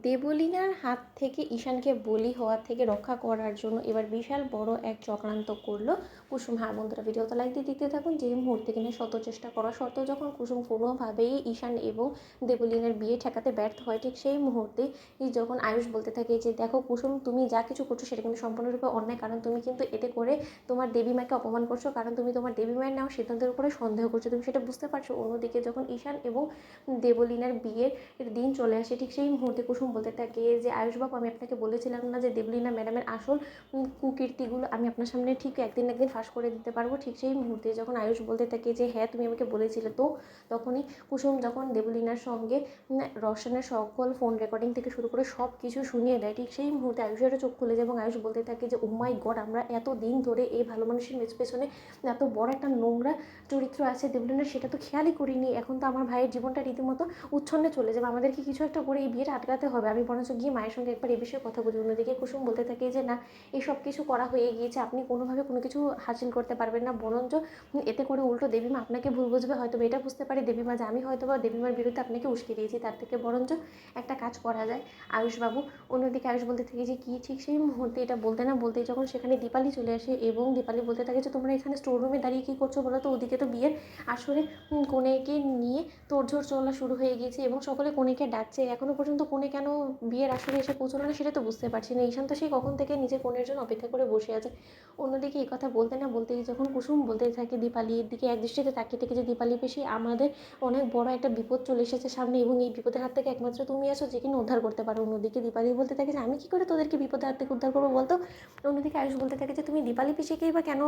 দেবলীনার হাত থেকে ঈশানকে বলি হওয়ার থেকে রক্ষা করার জন্য এবার বিশাল বড় এক চক্রান্ত করলো কুসুম। হ্যাঁ বন্ধুরা, ভিডিওটা লাইক দিয়ে দেখতে থাকুন। যে মুহূর্তে কিনা শত চেষ্টা করা সত্ত্বেও যখন কুসুম কোনোভাবেই ঈশান এবং দেবলীনার বিয়ে ঠেকাতে ব্যর্থ হয়, ঠিক সেই মুহূর্তে যখন আয়ুষ বলতে থাকে যে দেখো কুসুম, তুমি যা কিছু করছো সেটা কিন্তু সম্পূর্ণরূপে অন্যায়, কারণ তুমি কিন্তু এতে করে তোমার দেবী মাকে অপমান করছো, কারণ তুমি তোমার দেবী মায়ের নেওয়া সিদ্ধান্তের উপরে সন্দেহ করছো, তুমি সেটা বুঝতে পারছো। অন্যদিকে যখন ঈশান এবং দেবলীনার বিয়ের দিন চলে আসে, ঠিক সেই মুহূর্তে কুসুম বলতে থাকে যে আয়ুষবাবু, আমি আপনাকে বলেছিলাম না যে দেবলীনা ম্যাডামের আসল কুকীর্তিগুলো আমি আপনার সামনে ঠিক একদিন ফাঁস করে দিতে পারবো। ঠিক সেই মুহূর্তে যখন আয়ুষ বলতে থাকে যে হ্যাঁ তুমি আমাকে বলেছিলে, তো তখনই কুসুম যখন দেবলীনার সঙ্গে রওশনের সকল ফোন রেকর্ডিং থেকে শুরু করে সব কিছু শুনিয়ে দেয়, ঠিক সেই মুহূর্তে আয়ুষেরও চোখ খুলে যায় এবং আয়ুষ বলতে থাকে যে ও মাই গড, আমরা এত দিন ধরে এই ভালো মানুষের পেছনে এত বড় একটা নোংরা চরিত্র আছে দেবলীনার, সেটা তো খেয়ালই করিনি। এখন তো আমার ভাইয়ের জীবনটা রীতিমতো উচ্ছন্নে চলে যাবে, আমাদেরকে কিছু একটা করে এই বিয়েটা আটকাতে হবে। আমি বরঞ্চ গিয়ে মায়ের সঙ্গে একবার এই বিষয়ে কথা বলি। অন্যদিকে কুসুম বলতে থাকে যে না, এই সব কিছু করা হয়ে গিয়েছে, আপনি কোনোভাবে কোনো কিছু হাসিল করতে পারবেন না, বরঞ্চ এতে করে উল্টো দেবীমা আপনাকে ভুল বুঝবে। হয়তো এটা বুঝতে পারি দেবীমা যে আমি হয়তো বা দেবীমার বিরুদ্ধে আপনাকে উস্কে দিয়েছি, তার থেকে বরঞ্চ একটা কাজ করা যায় আয়ুষবাবু। অন্যদিকে আয়ুষ বলতে থাকে যে কী? ঠিক সেই মুহূর্তে এটা বলতে না বলতেই যখন সেখানে দীপালি চলে আসে এবং দীপালি বলতে থাকে যে তোমরা এখানে স্টোর রুমে দাঁড়িয়ে কী করছো বলো তো? ওদিকে তো বিয়ের আসরে কনেকে নিয়ে তোড়জোড় চলা শুরু হয়ে গিয়েছে এবং সকলে কনেকে ডাকছে, এখনও পর্যন্ত কনে কেন বিয়ের আসরে এসে পৌঁছলো না সেটা তো বুঝতে পারছি না। ঈশান তো সেই কখন থেকে নিজের কনের জন্য অপেক্ষা করে বসে আছে। অন্যদিকে এই কথা বলতে না বলতেই যখন কুসুম বলতে থাকে দীপালির দিকে একদৃষ্টিতে তাকিয়ে থেকে যে দীপালি পেশি, আমাদের অনেক বড় একটা বিপদ চলে এসেছে সামনে এবং এই বিপদের হাত থেকে একমাত্র তুমি আছো যে কিনা উদ্ধার করতে পারো। অন্যদিকে দীপালি বলতে থাকে যে আমি কী করে তোদেরকে বিপদের হাত থেকে উদ্ধার করবো বলতো? অন্যদিকে আয়ুষ বলতে থাকে যে তুমি দীপালি পিসিকেই বা কেন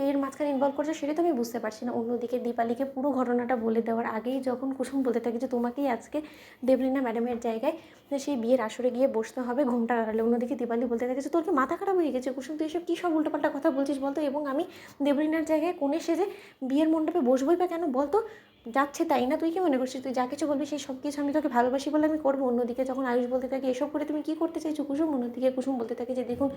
এর মাঝখানে ইনভলভ করছো সেটা তো আমি বুঝতে পারছি না। অন্যদিকে দীপালিকে পুরো ঘটনাটা বলে দেওয়ার আগেই যখন কুসুম বলতে থাকে যে তোমাকেই আজকে দেবলীনা ম্যাডামের জায়গায় সেই বিয়ের আসরে গিয়ে বসতে হবে ঘোমটার আড়ালে। অন্যদিকে দীপালি বলতে থাকে যে তোর কি মাথা খারাপ হয়ে গেছে কুসুম, তুই এসব কী সব উল্টোপাল্টা কথা বলছিস বলতো? এবং আমি দেবলীনার জায়গায় কোণে সেজে বিয়ের মণ্ডপে বসবোই বা কেন বলতো? যাচ্ছে তাই না? তুই কি মনে করছিস তুই যা কিছু বলবি সেই সব কিছু আমি তোকে ভালোবাসি বলে আমি করবো? অন্যদিকে যখন আয়ুষ বলতে থাকে এসব করে তুমি কী করতে চাইছো কুসুম? অন্যদিকে কুসুম বলতে থাকে যে দেখুন,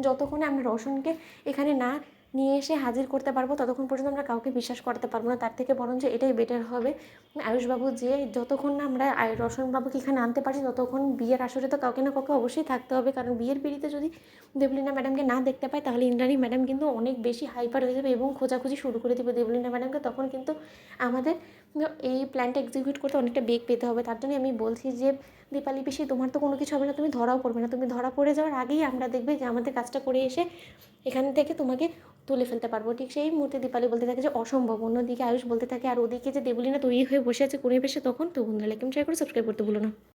যতক্ষণে আমরা রওশনকে এখানে না নিয়ে এসে হাজির করতে পারবো ততক্ষণ পর্যন্ত আমরা কাউকে বিশ্বাস করতে পারবো না। তার থেকে বরঞ্চ এটাই বেটার হবে আয়ুষবাবু, যে যতক্ষণ না আমরা রওশনবাবুকে এখানে আনতে পারি ততক্ষণ বিয়ের আসরে তো কাউকে না কাউকে অবশ্যই থাকতে হবে, কারণ বিয়ের পিড়িতে যদি দেবলীনা ম্যাডামকে না দেখতে পাই তাহলে ইন্দ্রাণী ম্যাডাম কিন্তু অনেক বেশি হাইপার হয়ে যাবে এবং খোঁজাখুঁজি শুরু করে দেবে দেবলীনা ম্যাডামকে। তখন কিন্তু আমাদের এই প্ল্যানটা এক্সিকিউট করতে অনেকটা বেগ পেতে হবে। তার জন্যই আমি বলছি যে দীপালি পিসি, তোমার তো কোনো কিছু হবে না, তুমি ধরাও পড়বে না। তুমি ধরা পড়ে যাওয়ার আগেই আমরা দেখবে যে আমাদের কাজটা করে এসে এখান থেকে তোমাকে তুলে ফেলতে পারবো। ঠিক সেই মুহূর্তে দীপালি বলতে থাকে যে অসম্ভব। অন্যদিকে আয়ুষ বলতে থাকে আর ওদিকে যে দেবলীনা তৈরি হয়ে বসে আছে কোণে বেশে, তখন তো বন্ধুরা লাইক এবং শেয়ার করে সাবস্ক্রাইব করতে ভুলো না।